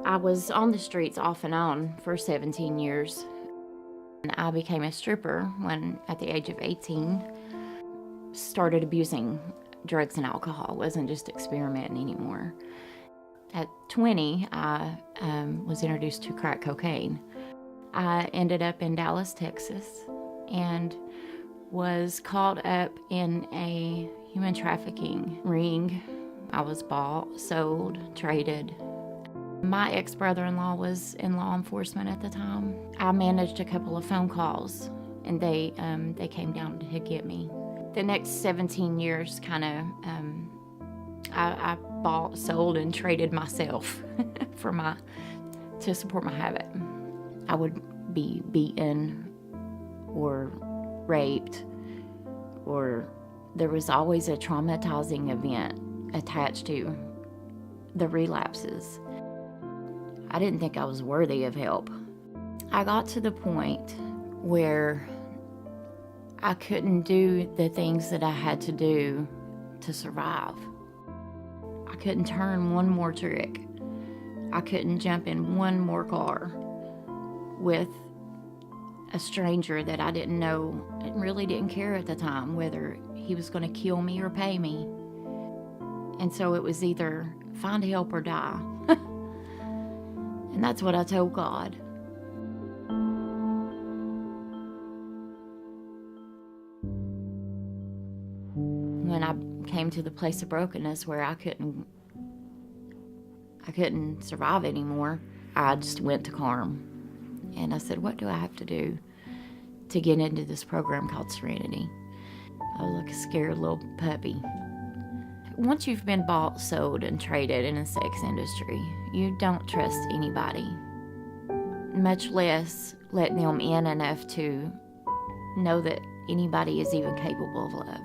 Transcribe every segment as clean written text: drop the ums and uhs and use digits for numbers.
I was on the streets off and on for 17 years. And I became a stripper when, at the age of 18, started abusing drugs and alcohol. Wasn't just experimenting anymore. At 20, I was introduced to crack cocaine. I ended up in Dallas, Texas, and was caught up in a human trafficking ring. I was bought, sold, traded. My ex-brother-in-law was in law enforcement at the time. I managed a couple of phone calls, and they came down to get me. The next 17 years, I bought, sold, and traded myself to support my habit. I would be beaten or raped, or there was always a traumatizing event attached to the relapses. I didn't think I was worthy of help. I got to the point where I couldn't do the things that I had to do to survive. I couldn't turn one more trick. I couldn't jump in one more car with a stranger that I didn't know and really didn't care at the time whether he was going to kill me or pay me. And so it was either find help or die. And that's what I told God. When I came to the place of brokenness where I couldn't survive anymore, I just went to Carm. And I said, what do I have to do to get into this program called Serenity? I was like a scared little puppy. Once you've been bought, sold, and traded in the sex industry, you don't trust anybody, much less let them in enough to know that anybody is even capable of love.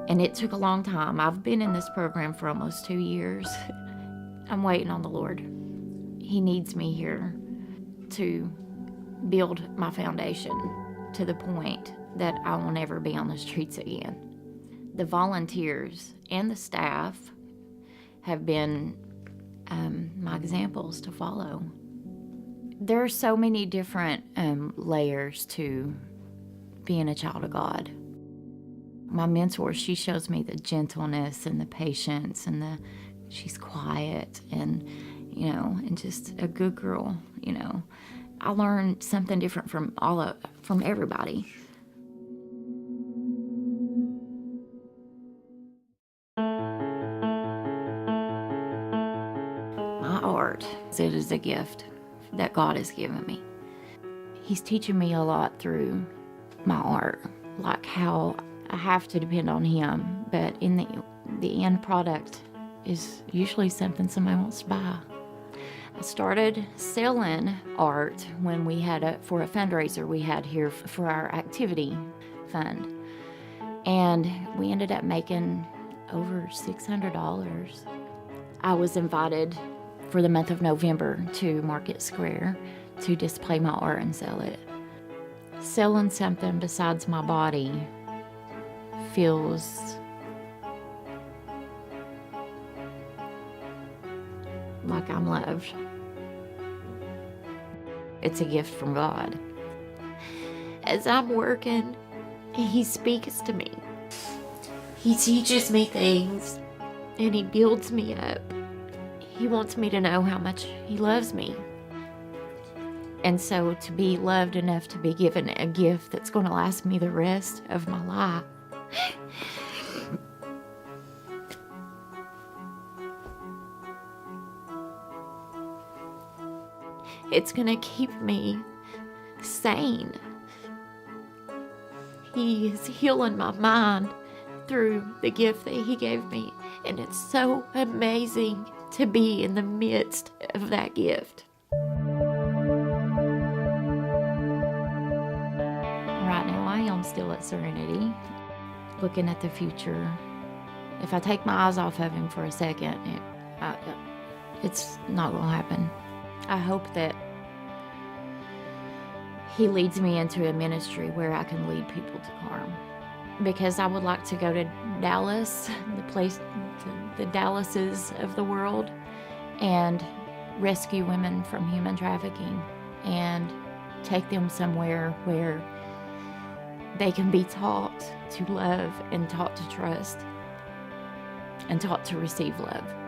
And it took a long time. I've been in this program for almost 2 years. I'm waiting on the Lord. He needs me here to build my foundation to the point that I will never be on the streets again. The volunteers and the staff have been my examples to follow. There are so many different layers to being a child of God. My mentor, she shows me the gentleness and the patience and she's quiet and, and just a good girl, I learned something different from everybody. My art, it is a gift that God has given me. He's teaching me a lot through my art, like how I have to depend on Him, but in the end product is usually something somebody wants to buy. I started selling art when we had for a fundraiser we had here for our activity fund. And we ended up making over $600. I was invited for the month of November to Market Square to display my art and sell it. Selling something besides my body feels like I'm loved. It's a gift from God. As I'm working, He speaks to me. He teaches me things, and He builds me up. He wants me to know how much He loves me. And so to be loved enough to be given a gift that's going to last me the rest of my life. It's going to keep me sane. He is healing my mind through the gift that He gave me. And it's so amazing to be in the midst of that gift. Right now, I am still at Serenity, looking at the future. If I take my eyes off of Him for a second, it's not going to happen. I hope that He leads me into a ministry where I can lead people to Carm. Because I would like to go to Dallas, the Dallases of the world, and rescue women from human trafficking and take them somewhere where they can be taught to love and taught to trust and taught to receive love.